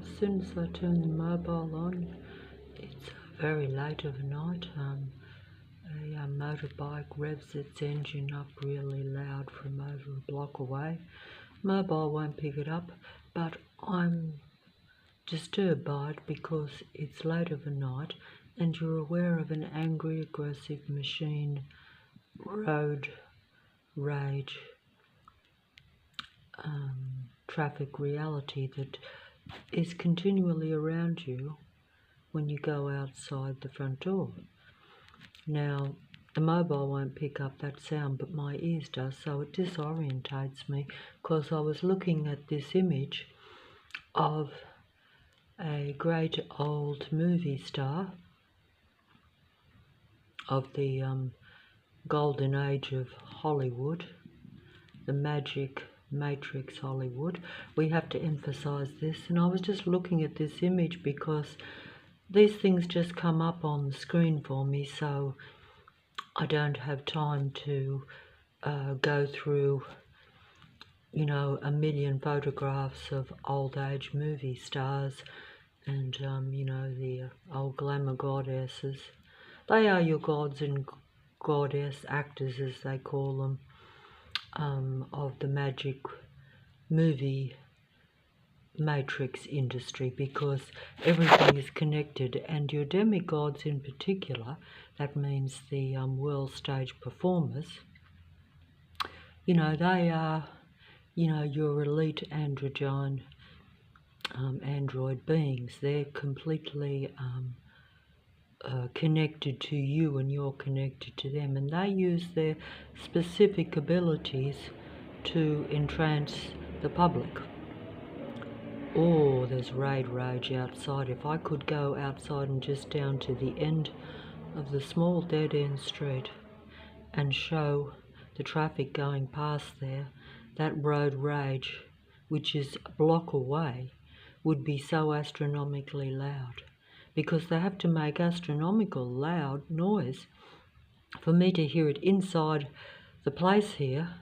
As soon as I turn the mobile on, it's very late of night. A motorbike revs its engine up really loud from over a block away. Mobile won't pick it up, but I'm disturbed by it because it's late of a night and you're aware of an angry, aggressive machine road rage traffic reality that is continually around you when you go outside the front door. Now, the mobile won't pick up that sound, but my ears does, so it disorientates me because I was looking at this image of a great old movie star of the golden age of Hollywood, the magic Matrix Hollywood. We have to emphasize this, and I was just looking at this image because these things just come up on the screen for me, so I don't have time to go through, a million photographs of old age movie stars and, the old glamour goddesses. They are your gods and goddess actors, as they call them, of the magic movie matrix industry, because everything is connected, and your demigods in particular, that means the world stage performers, they are, your elite android beings. They're completely connected to you and you're connected to them, and they use their specific abilities to entrance the public. Oh, there's raid rage outside. If I could go outside and just down to the end of the small dead-end street and show the traffic going past there, that road rage, which is a block away, would be so astronomically loud, because they have to make astronomical loud noise for me to hear it inside the place here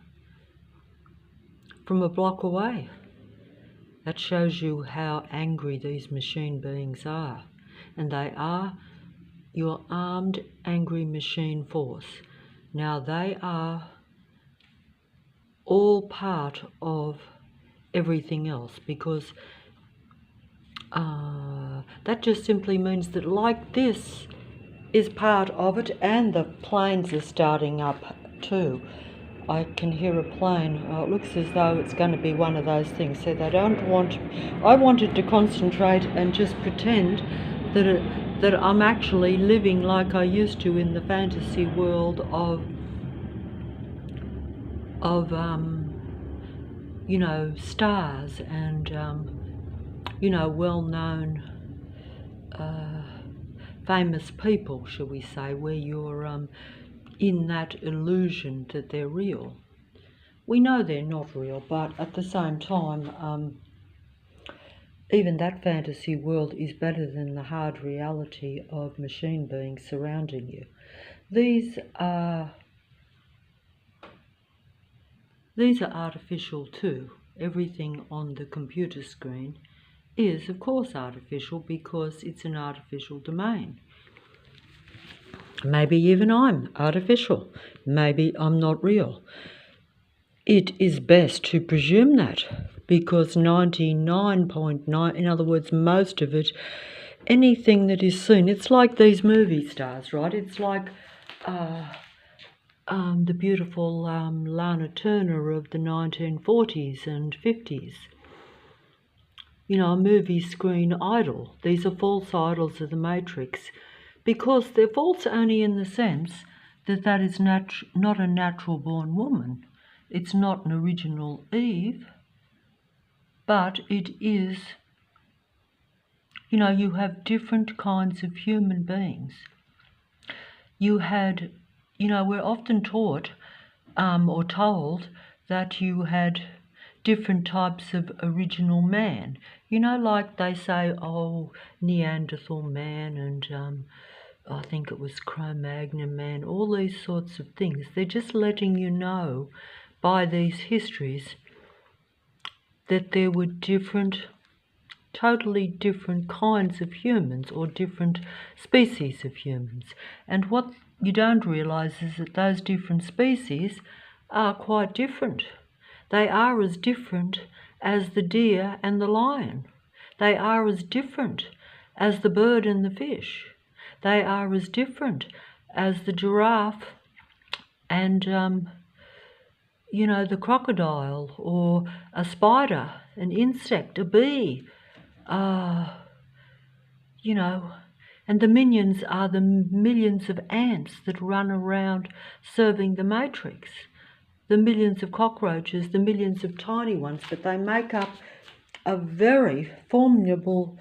from a block away. That shows you how angry these machine beings are. And they are your armed, angry machine force. Now, they are all part of everything else, because that just simply means that, like this is part of it, and the planes are starting up too. I can hear a plane. It looks as though it's going to be one of those things. So they don't want... I wanted to concentrate and just pretend that I'm actually living like I used to in the fantasy world of stars and, well-known famous people, shall we say, where you're in that illusion that they're real. We know they're not real, but at the same time, even that fantasy world is better than the hard reality of machine beings surrounding you. These are artificial too. Everything on the computer screen is, of course, artificial, because it's an artificial domain. Maybe even I'm artificial. Maybe I'm not real. It is best to presume that, because 99.9, in other words, most of it, anything that is seen, it's like these movie stars, right? It's like the beautiful Lana Turner of the 1940s and 50s. A movie screen idol. These are false idols of the Matrix, because they're false only in the sense that is not a natural-born woman. It's not an original Eve, but it is, you have different kinds of human beings. You had, we're often taught or told that you had different types of original man. Like they say, Neanderthal man and I think it was Cro-Magnon man, all these sorts of things. They're just letting you know by these histories that there were different totally different kinds of humans or different species of humans. And what you don't realise is that those different species are quite different. They are as different as the deer and the lion. They are as different as the bird and the fish. They are as different as the giraffe and, the crocodile, or a spider, an insect, a bee, and the minions are the millions of ants that run around serving the Matrix, the millions of cockroaches, the millions of tiny ones, but they make up a very formidable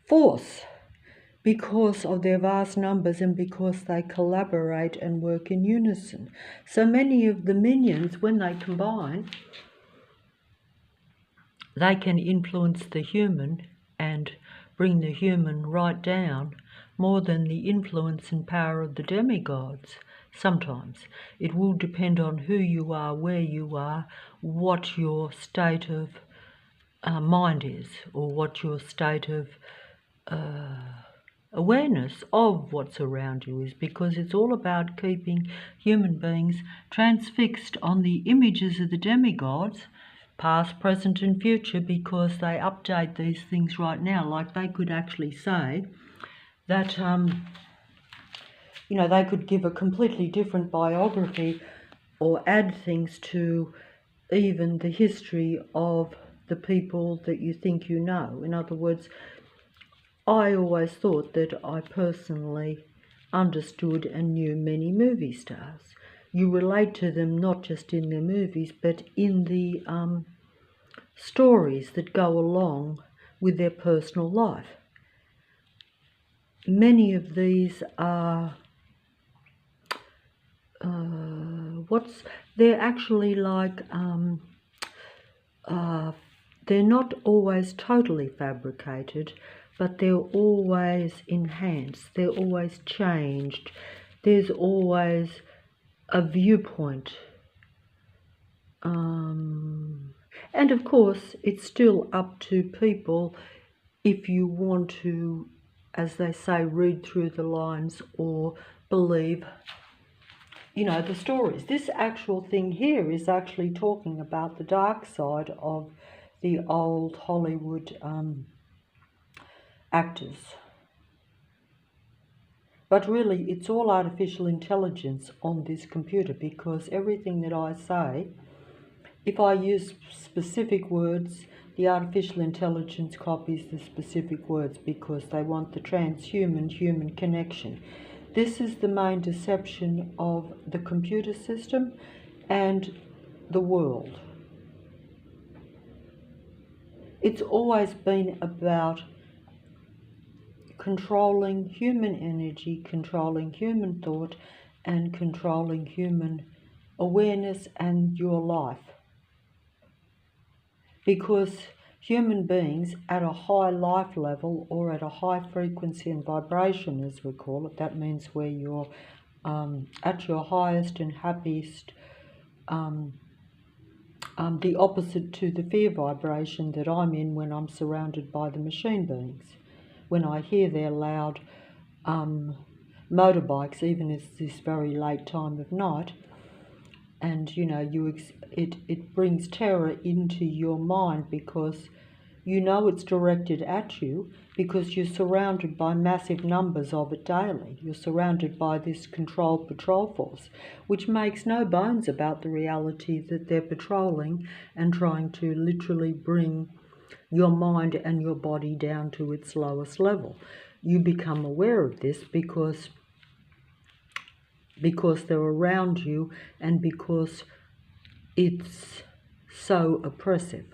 force because of their vast numbers and because they collaborate and work in unison. So many of the minions, when they combine, they can influence the human and bring the human right down more than the influence and power of the demigods. Sometimes it will depend on who you are, where you are, what your state of mind is, or what your state of awareness of what's around you is, because it's all about keeping human beings transfixed on the images of the demigods, past, present and future, because they update these things right now. Like they could actually say that, they could give a completely different biography or add things to even the history of the people that you think you know. In other words, I always thought that I personally understood and knew many movie stars. You relate to them not just in their movies, but in the stories that go along with their personal life. Many of these are they're actually like they're not always totally fabricated, but they're always enhanced, they're always changed, there's always a viewpoint. And of course, it's still up to people if you want to, as they say, read through the lines or believe, the stories. This actual thing here is actually talking about the dark side of the old Hollywood actors. But really, it's all artificial intelligence on this computer, because everything that I say, if I use specific words, the artificial intelligence copies the specific words because they want the transhuman-human connection. This is the main deception of the computer system and the world. It's always been about controlling human energy, controlling human thought, and controlling human awareness and your life. Because human beings at a high life level, or at a high frequency and vibration, as we call it, that means where you're at your highest and happiest, the opposite to the fear vibration that I'm in when I'm surrounded by the machine beings. When I hear their loud motorbikes, even at this very late time of night, and it brings terror into your mind, because it's directed at you, because you're surrounded by massive numbers of it daily. You're surrounded by this controlled patrol force, which makes no bones about the reality that they're patrolling and trying to literally bring your mind and your body down to its lowest level. You become aware of this because they're around you, and because it's so oppressive,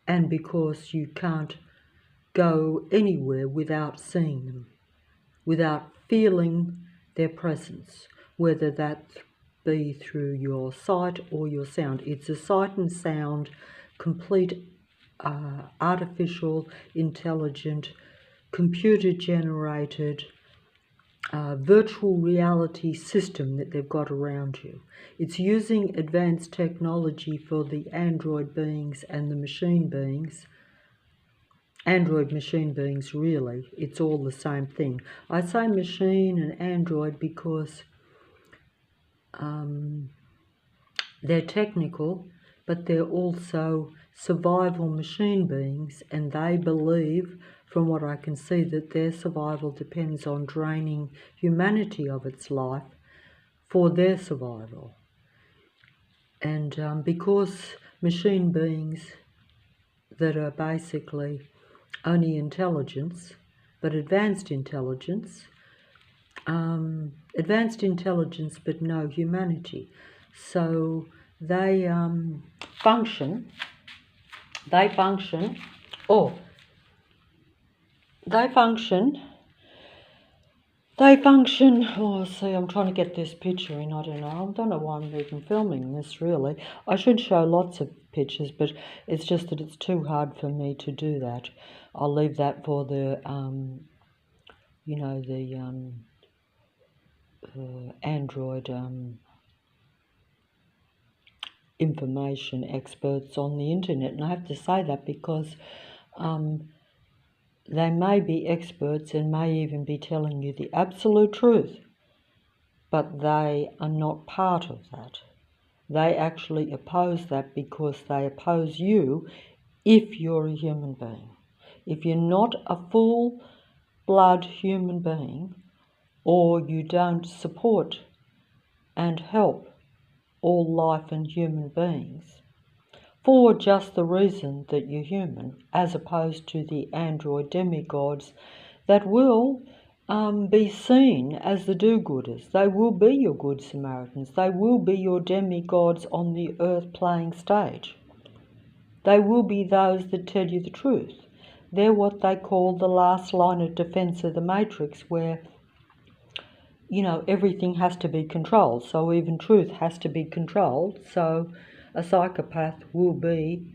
and because you can't go anywhere without seeing them, without feeling their presence, whether that be through your sight or your sound. It's a sight and sound, complete artificial, intelligent, computer-generated virtual reality system that they've got around you. It's using advanced technology for the android beings and the machine beings android machine beings, really. It's all the same thing. I say machine and android because they're technical, but they're also survival machine beings, and they believe, from what I can see, that their survival depends on draining humanity of its life for their survival. And because machine beings that are basically only intelligence, but advanced intelligence but no humanity. So they function, they function, oh, they function, see, I'm trying to get this picture in, I don't know why I'm even filming this, really. I should show lots of pictures, but it's just that it's too hard for me to do that. I'll leave that for the, you know, the Android information experts on the internet. And I have to say that because they may be experts and may even be telling you the absolute truth, but they are not part of that. They actually oppose that because they oppose you if you're a human being. If you're not a full-blood human being, or you don't support and help all life and human beings, for just the reason that you're human, as opposed to the android demigods that will be seen as the do-gooders. They will be your good Samaritans. They will be your demigods on the earth playing stage. They will be those that tell you the truth. They're what they call the last line of defense of the Matrix, where, you know, everything has to be controlled. So even truth has to be controlled. So a psychopath will be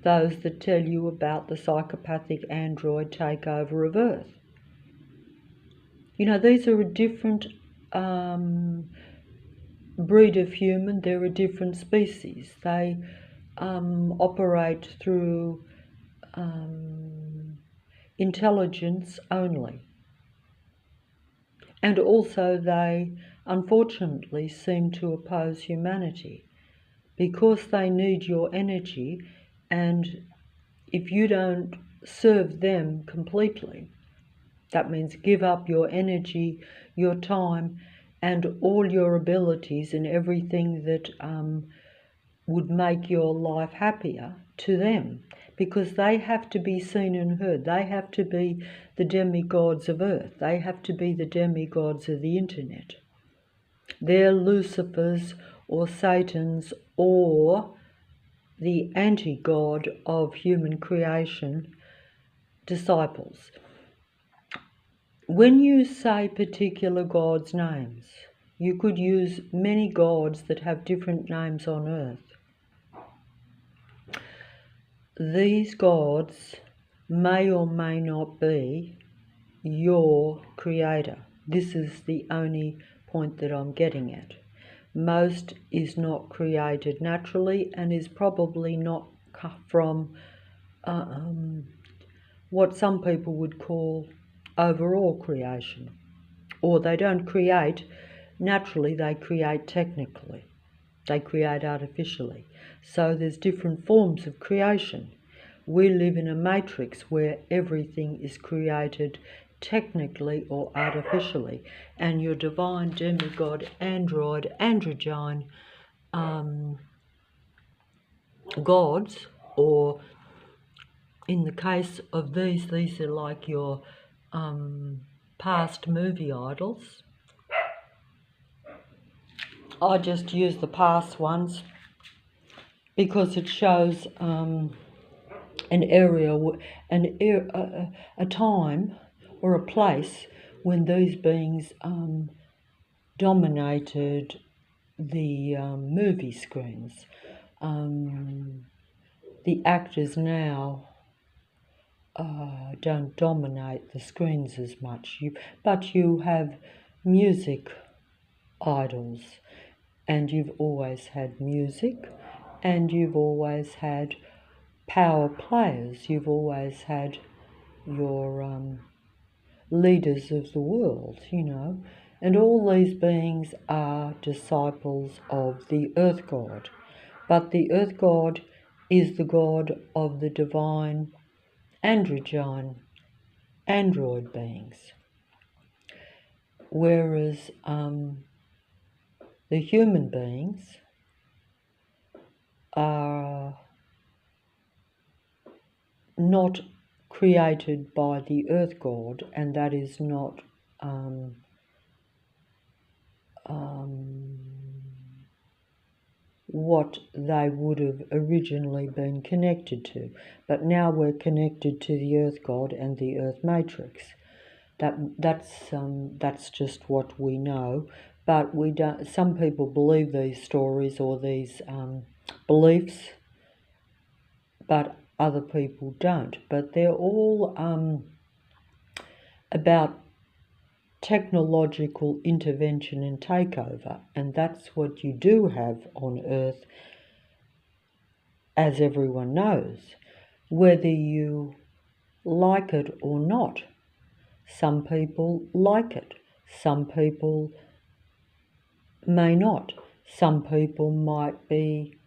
those that tell you about the psychopathic android takeover of Earth. You know, these are a different breed of human. They're a different species. They operate through intelligence only. And also they, unfortunately, seem to oppose humanity because they need your energy, and if you don't serve them completely, that means give up your energy, your time, and all your abilities and everything that would make your life happier to them, because they have to be seen and heard. They have to be the demigods of Earth. They have to be the demigods of the internet. They're Lucifer's or Satan's or the anti-god of human creation disciples. When you say particular gods' names, you could use many gods that have different names on earth. These gods may or may not be your creator. This is the only point that I'm getting at. Most is not created naturally and is probably not from what some people would call overall creation. Or they don't create naturally, they create technically. They create artificially. So there's different forms of creation. We live in a matrix where everything is created technically or artificially. And your divine demigod, android, androgyne gods, or in the case of these are like your past movie idols. I just use the past ones because it shows an area, a time or a place when these beings dominated the movie screens. The actors now don't dominate the screens as much, but you have music idols, and you've always had music, and you've always had power players, you've always had your leaders of the world, you know. And all these beings are disciples of the Earth God. But the Earth God is the God of the divine androgyne android beings. Whereas the human beings are not created by the Earth God, and that is not what they would have originally been connected to. But now we're connected to the Earth God and the Earth Matrix. That's just what we know. But we don't. Some people believe these stories or these beliefs, but other people don't. But they're all about technological intervention and takeover, and that's what you do have on Earth, as everyone knows, whether you like it or not. Some people like it, some people may not, some people might be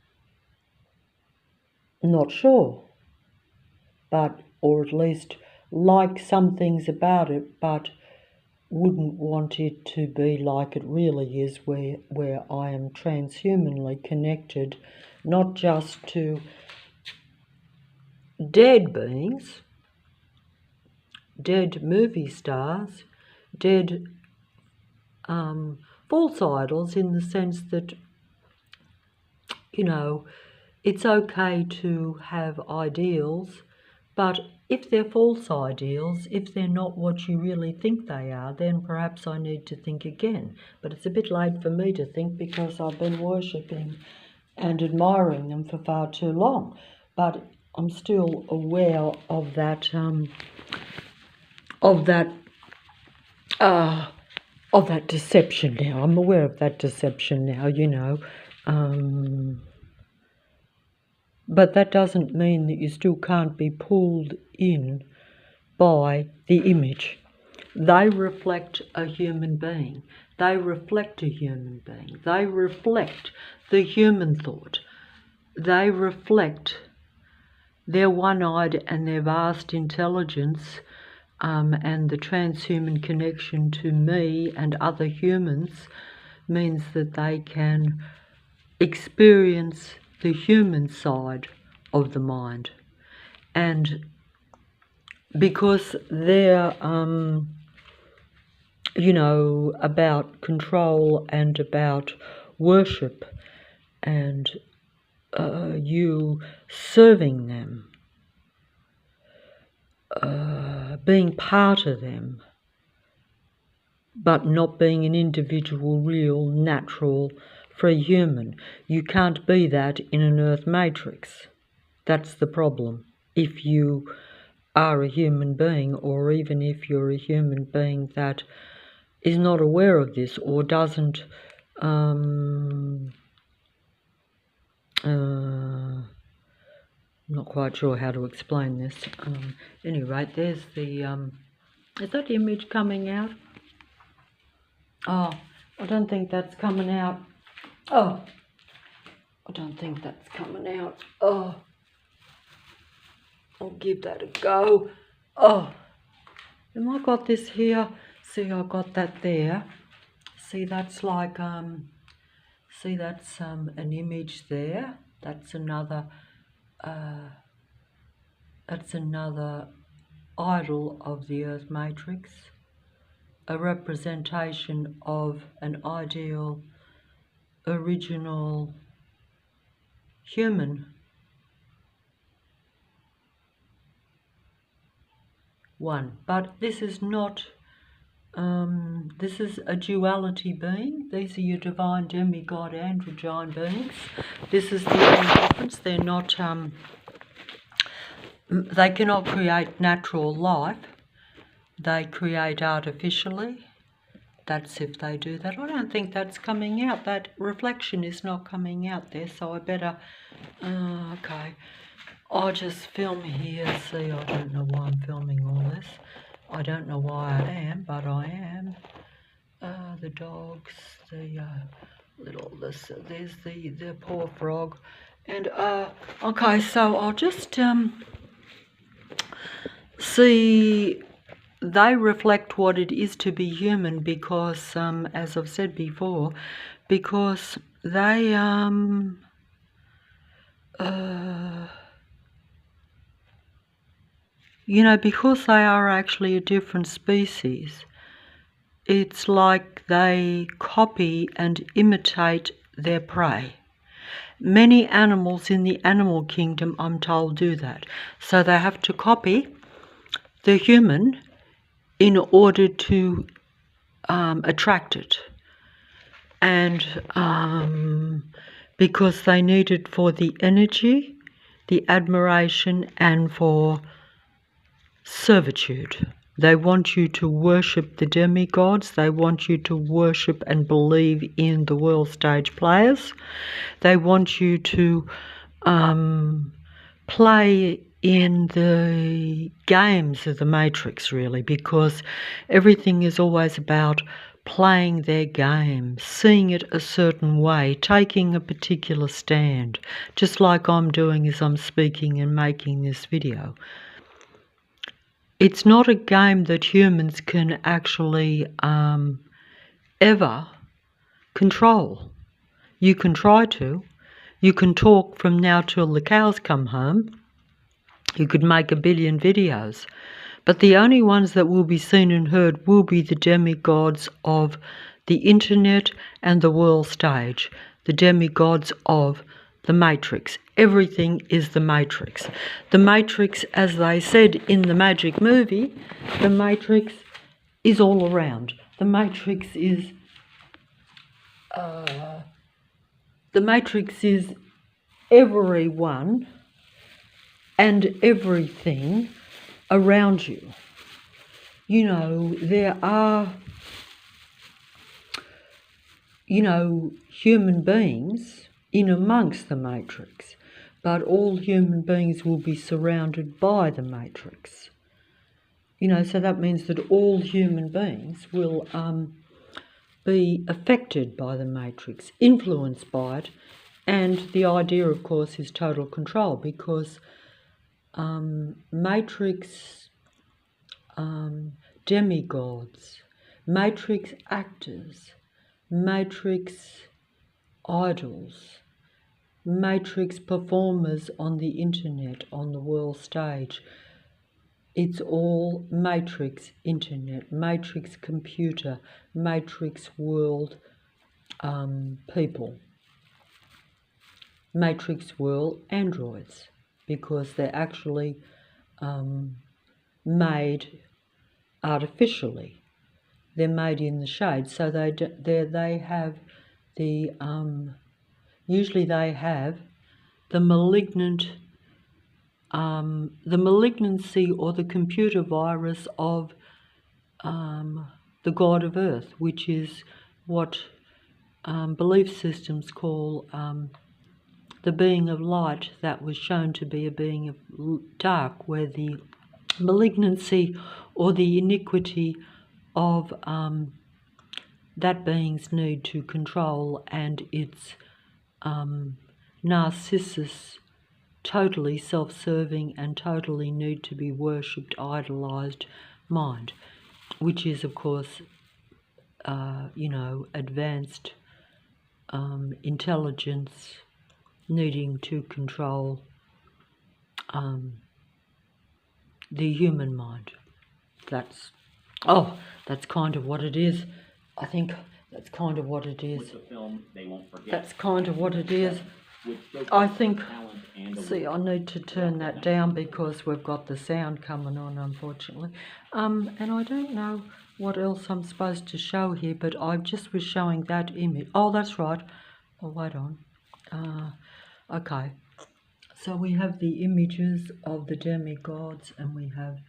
not sure, but or at least like some things about it, but wouldn't want it to be like it really is, where I am transhumanly connected, not just to dead beings, dead movie stars, dead false idols, in the sense that, you know, it's okay to have ideals, but if they're false ideals, if they're not what you really think they are, then perhaps I need to think again. But it's a bit late for me to think, because I've been worshipping and admiring them for far too long. But I'm still aware of that deception now. I'm aware of that deception now, you know. But that doesn't mean that you still can't be pulled in by the image. They reflect a human being. They reflect a human being. They reflect the human thought. They reflect their one-eyed and their vast intelligence, and the transhuman connection to me and other humans means that they can experience the human side of the mind. And because they're, you know, about control and about worship and you serving them, being part of them, but not being an individual, real, natural, free human. You can't be that in an Earth matrix. That's the problem. If you are a human being, or even if you're a human being that is not aware of this or doesn't not quite sure how to explain this. Anyway, there's the is that image coming out? Oh, I don't think that's coming out. Oh, I don't think that's coming out. Oh, I'll give that a go. Oh, have I got this here? See, I got that there. See, that's like see, that's an image there. That's another idol of the Earth matrix, a representation of an ideal, original human one. But this is not, this is a duality being. These are your divine demigod androgyne beings. This is the only difference. They're not, they cannot create natural life. They create artificially. That's if they do that. I don't think that's coming out. That reflection is not coming out there, so I better, okay. I just film here. See, I don't know why I'm filming all this. I don't know why I am, but I am. The dogs, the there's the poor frog. And okay, so I'll just see, they reflect what it is to be human, because as I've said before, because they you know, because they are actually a different species, it's like they copy and imitate their prey. Many animals in the animal kingdom, I'm told, do that. So they have to copy the human in order to attract it. And because they need it for the energy, the admiration, and for servitude. They want you to worship the demigods. They want you to worship and believe in the world stage players. They want you to play in the games of the Matrix, really, because everything is always about playing their game, seeing it a certain way, taking a particular stand, just like I'm doing as I'm speaking and making this video. It's not a game that humans can actually ever control. You can try to. You can talk from now till the cows come home. You could make 1 billion videos. But the only ones that will be seen and heard will be the demigods of the internet and the world stage, the demigods of the Matrix. Everything is the Matrix. The Matrix, as they said in the Magic movie, the Matrix is all around. The Matrix is everyone and everything around you. You know, there are, you know, human beings in amongst the Matrix, but all human beings will be surrounded by the Matrix. You know, so that means that all human beings will be affected by the Matrix, influenced by it, and the idea, of course, is total control, because Matrix demigods, Matrix actors, Matrix idols, Matrix performers on the internet, on the world stage. It's all Matrix internet, Matrix computer, Matrix world people, Matrix world androids, because they're actually made artificially. They're made in the shade, so they have the usually they have the malignancy or the computer virus of the God of Earth, which is what belief systems call the being of light that was shown to be a being of dark, where the malignancy or the iniquity of that being's need to control and its narcissus, totally self-serving and totally need to be worshipped, idolised mind, which is, of course, you know, advanced intelligence needing to control the human mind. That's kind of what it is. I think that's kind of what it is. With the film, They Won't Forget. That's kind of what it is. I think, see, I need to turn that down because we've got the sound coming on, unfortunately. And I don't know what else I'm supposed to show here, but I just was showing that image. Oh, that's right. Oh, wait on. Okay. So we have the images of the demigods, and we have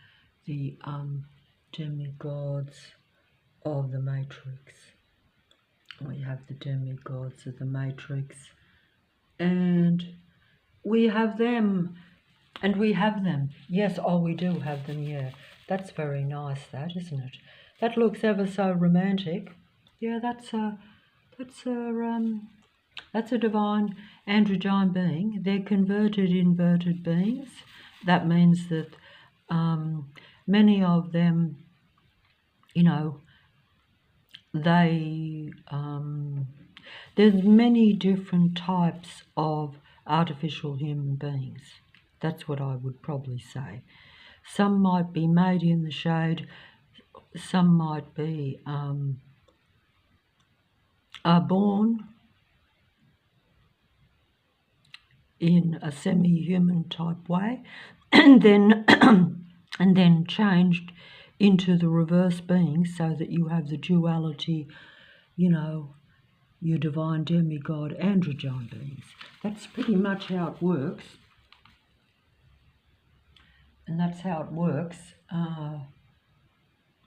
the demigods of the Matrix. We have the demigods of the Matrix, and we have them And we have them. Yes, oh, we do have them, yeah. That's very nice, that, isn't it? That looks ever so romantic. Yeah, that's a divine androgyne being. They're converted inverted beings. That means that many of them, you know, there's many different types of artificial human beings. That's what I would probably say. Some might be made in the shade, some might be are born in a semi-human type way, and then and then changed into the reverse being, so that you have the duality, you know, your divine demigod androgyne beings. That's pretty much how it works, and that's how it works.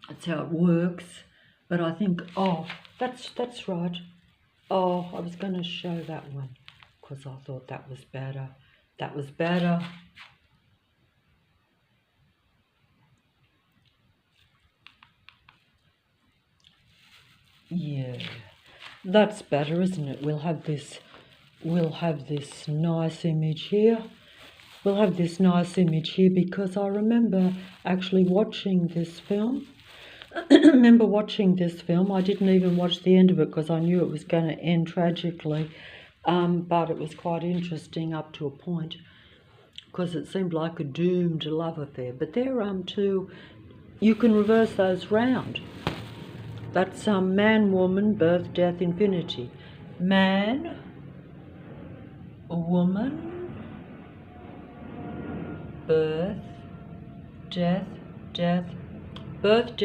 That's how it works. But I think, oh, that's right. Oh, I was going to show that one because I thought that was better. That was better. Yeah, that's better, isn't it? We'll have this nice image here. We'll have this nice image here because I remember actually watching this film. I remember watching this film. I didn't even watch the end of it because I knew it was going to end tragically. But it was quite interesting up to a point because it seemed like a doomed love affair. But there too, you can reverse those round. That's man, woman, birth, death, infinity. Man, woman, birth, death, birth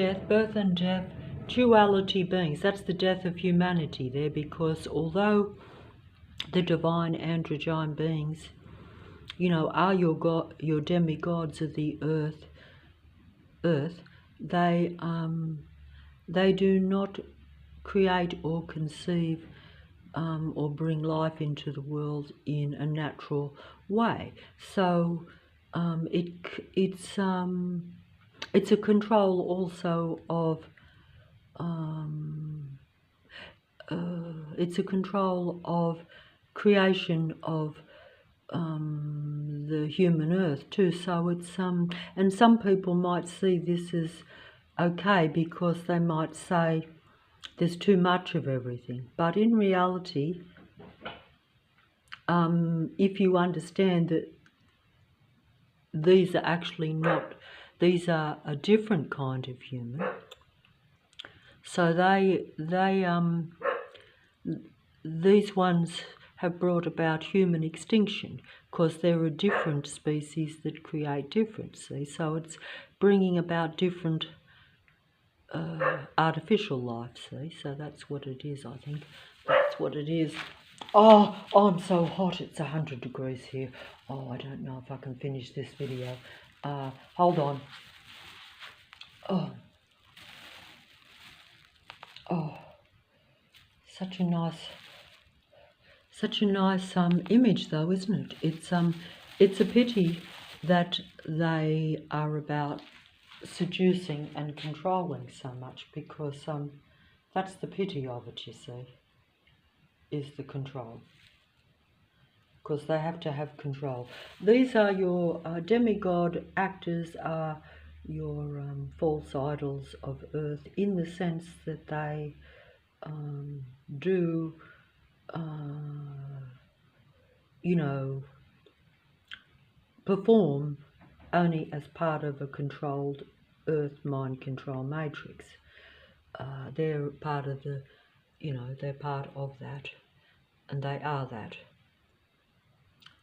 and death, duality beings. That's the death of humanity there, because although the divine androgyne beings, you know, are your demigods of the earth, they do not create or conceive or bring life into the world in a natural way. So it's a control also of it's a control of creation of the human earth too. So it's and some people might see this as okay because they might say there's too much of everything, but in reality, if you understand that these are actually not, these are a different kind of human. So these ones have brought about human extinction because there are different species that create different. See, so it's bringing about different artificial life. See, so that's what it is. I think that's what it is. Oh, I'm so hot. It's 100 degrees here. Oh, I don't know if I can finish this video. Hold on. Oh, such a nice image, though, isn't it? It's a pity that they are about seducing and controlling so much, because that's the pity of it, you see, is the control. Because they have to have control. These are your demigod actors, are your false idols of earth, in the sense that they do, you know, perform only as part of a controlled earth mind control matrix. They're part of the, you know, they're part of that, and they are that.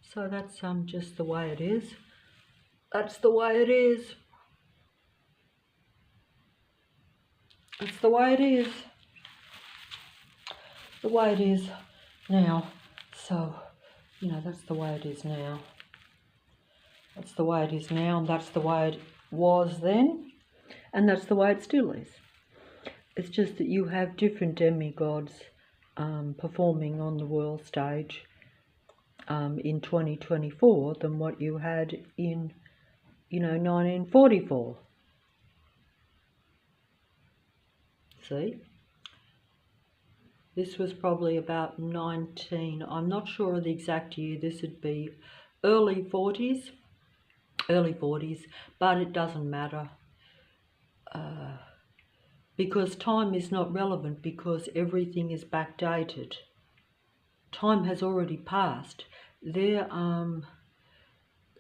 So that's just the way it is. That's the way it is. It's the way it is. The way it is now. So, you know, that's the way it is now. That's the way it is now, and that's the way it was then, and that's the way it still is. It's just that you have different demigods performing on the world stage in 2024 than what you had in, 1944. See? This was probably about I'm not sure of the exact year. This would be early 40s, but it doesn't matter. Because time is not relevant, because everything is backdated. Time has already passed. They're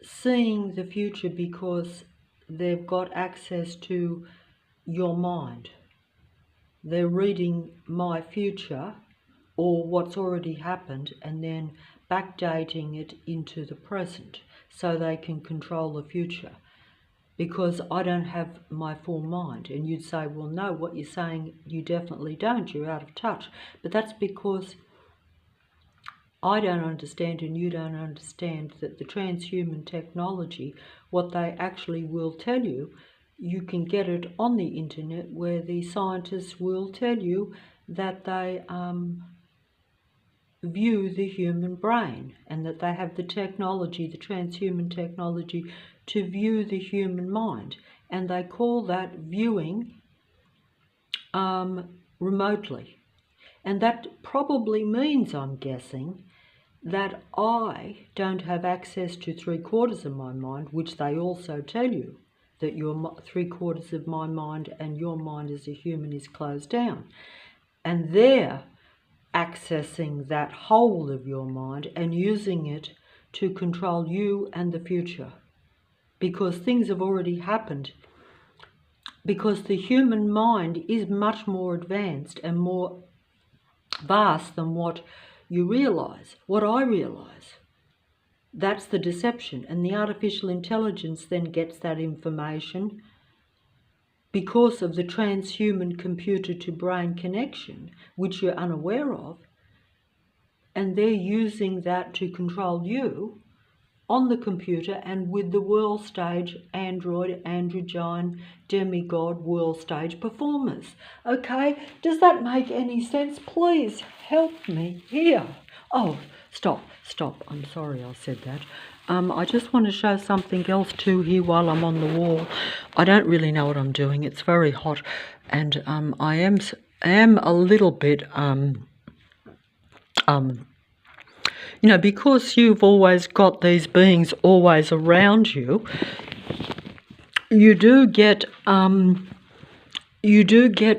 seeing the future because they've got access to your mind. They're reading my future or what's already happened and then backdating it into the present so they can control the future. Because I don't have my full mind. And you'd say, well, no, what you're saying, you definitely don't. You're out of touch. But that's because I don't understand and you don't understand that the transhuman technology, what they actually will tell you, you can get it on the internet where the scientists will tell you that they view the human brain and that they have the technology, the transhuman technology, to view the human mind. And they call that viewing remotely. And that probably means, I'm guessing, that I don't have access to 3/4 of my mind, which they also tell you, that your 3/4 of my mind and your mind as a human is closed down. And they're accessing that whole of your mind and using it to control you and the future. Because things have already happened. Because the human mind is much more advanced and more vast than what you realize, what I realize. That's the deception. And the artificial intelligence then gets that information because of the transhuman computer-to-brain connection, which you're unaware of, and they're using that to control you on the computer and with the world stage, android, androgyne, demigod world stage performers. Okay, does that make any sense? Please help me here. Oh, stop, I'm sorry I said that. I just want to show something else too here while I'm on the wall. I don't really know what I'm doing. It's very hot, and I am a little bit because you've always got these beings always around you, you do get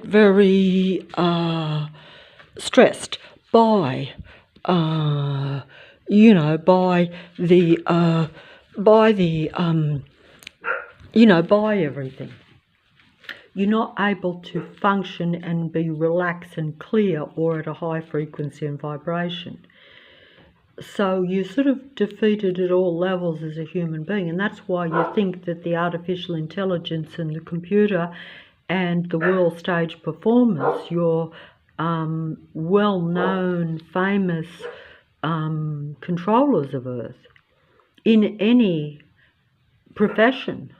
very stressed by by everything. You're not able to function and be relaxed and clear or at a high frequency and vibration. So you're sort of defeated at all levels as a human being, and that's why you think that the artificial intelligence and the computer and the world stage performers, your well-known, famous controllers of Earth in any profession,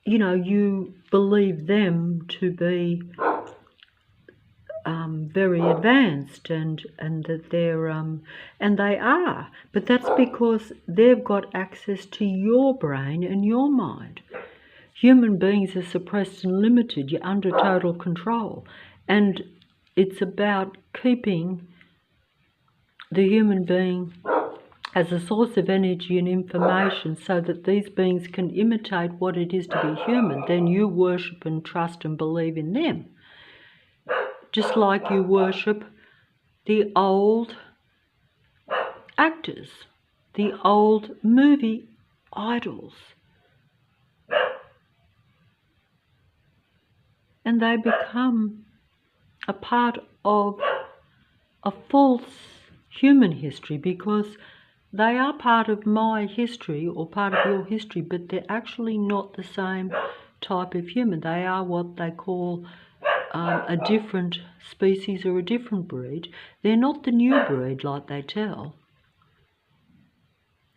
you believe them to be very advanced and that they're and they are, but that's because they've got access to your brain and your mind. Human beings are suppressed and limited. You're under total control, and it's about keeping the human being as a source of energy and information so that these beings can imitate what it is to be human. Then you worship and trust and believe in them. Just like you worship the old actors, the old movie idols. And they become a part of a false human history because they are part of my history or part of your history, but they're actually not the same type of human. They are what they call a different species or a different breed. They're not the new breed like they tell.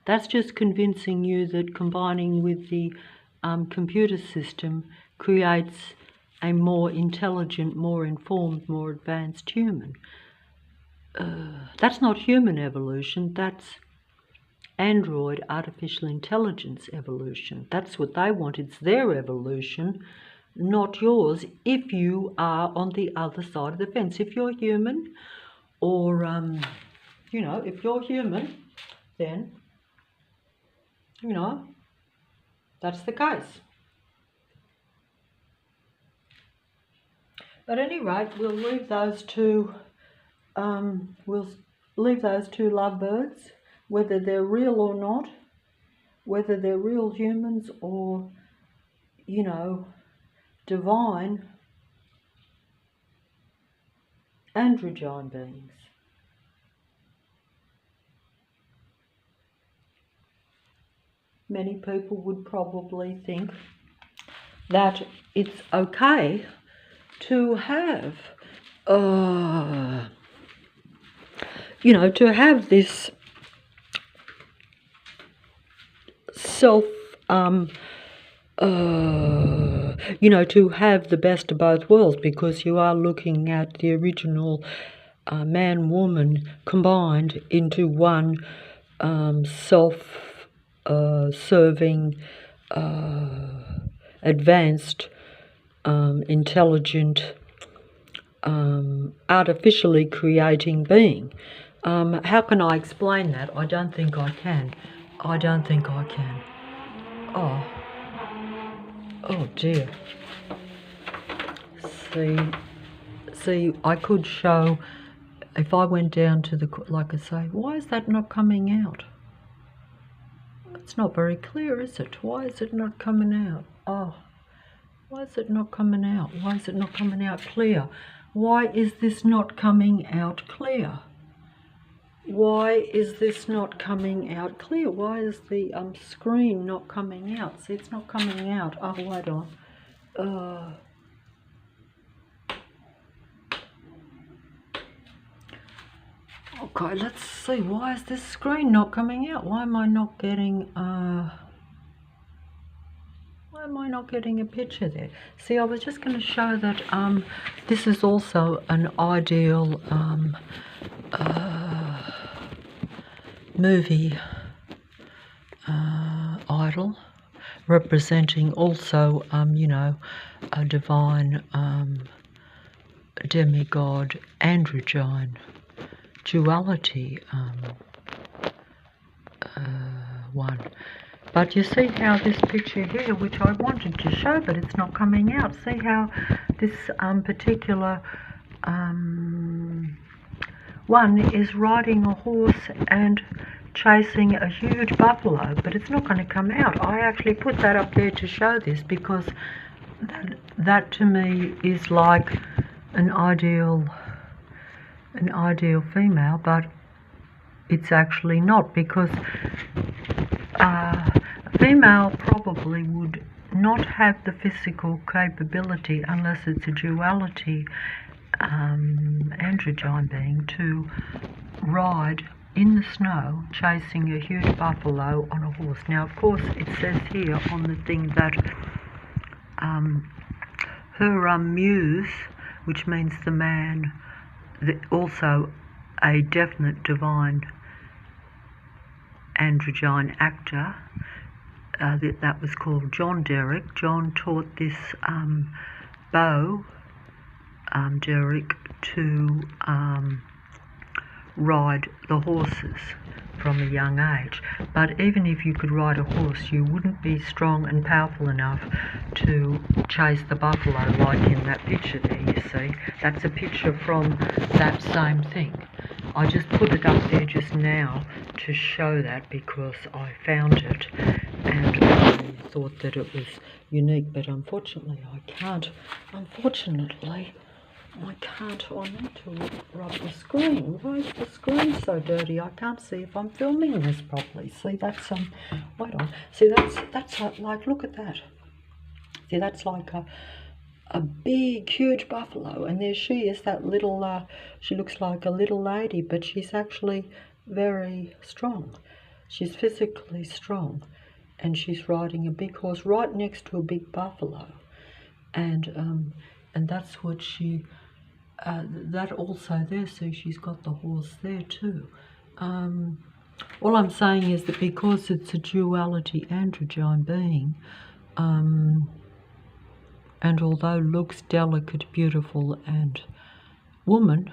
That's just convincing you that combining with the computer system creates a more intelligent, more informed, more advanced human. That's not human evolution, that's android artificial intelligence evolution. That's what they want. It's their evolution, not yours, if you are on the other side of the fence. If you're human, or you know, if you're human, then you know that's the case. But at any rate, we'll leave those two lovebirds, whether they're real or not, whether they're real humans or, you know, divine androgyne beings. Many people would probably think that it's okay to have, you know, to have this self, you know, to have the best of both worlds, because you are looking at the original man-woman combined into one self-serving, advanced, intelligent, artificially creating being. How can I explain that? I don't think I can. I don't think I can. Oh dear. See, I could show, if I went down to the, like I say, why is that not coming out? It's not very clear, is it? Why is it not coming out? Oh, why is it not coming out? Why is it not coming out clear? Why is this not coming out clear? Why is this not coming out clear? Why is the screen not coming out? See, it's not coming out. Oh, wait on. Okay, let's see. Why is this screen not coming out? Why am I not getting a picture there? See, I was just going to show that this is also an ideal movie idol, representing also, you know, a divine demigod androgyne duality one. But you see how this picture here, which I wanted to show, but it's not coming out. See how this particular one is riding a horse and chasing a huge buffalo, but it's not going to come out. I actually put that up there to show this, because that to me is like an ideal female, but it's actually not, because a female probably would not have the physical capability, unless it's a duality androgyne being, to ride in the snow chasing a huge buffalo on a horse. Now, of course, it says here on the thing that her muse, which means the man, also a definite divine androgyne actor, that was called John Derek. John taught this Beau Derek to ride the horses from a young age. But even if you could ride a horse, you wouldn't be strong and powerful enough to chase the buffalo like in that picture there, you see. That's a picture from that same thing. I just put it up there just now to show that, because I found it and I thought that it was unique, but unfortunately I can't. I need to rub the screen. Why is the screen so dirty? I can't see if I'm filming this properly. See, that's wait on. See, that's like, look at that. See, that's like a big, huge buffalo, and there she is, that little. She looks like a little lady, but she's actually very strong. She's physically strong, and she's riding a big horse right next to a big buffalo, and that's what she that also there, so she's got the horse there too. All I'm saying is that because it's a duality androgyne being, and although looks delicate, beautiful, and woman,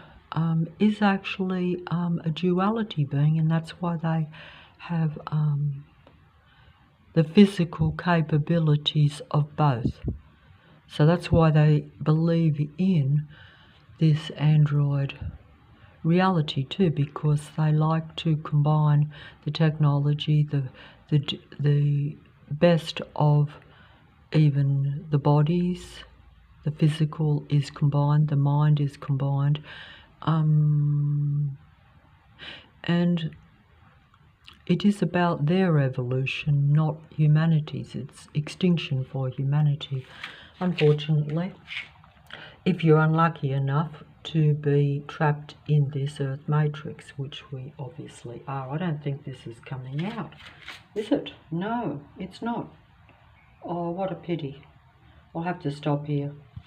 is actually a duality being, and that's why they have the physical capabilities of both. So that's why they believe in this android reality too, because they like to combine the technology, the best of even the bodies. The physical is combined, the mind is combined, and it is about their evolution, not humanity's. It's extinction for humanity, unfortunately. If you're unlucky enough to be trapped in this Earth matrix, which we obviously are. I don't think this is coming out, is it? No, it's not. Oh, what a pity. I'll have to stop here.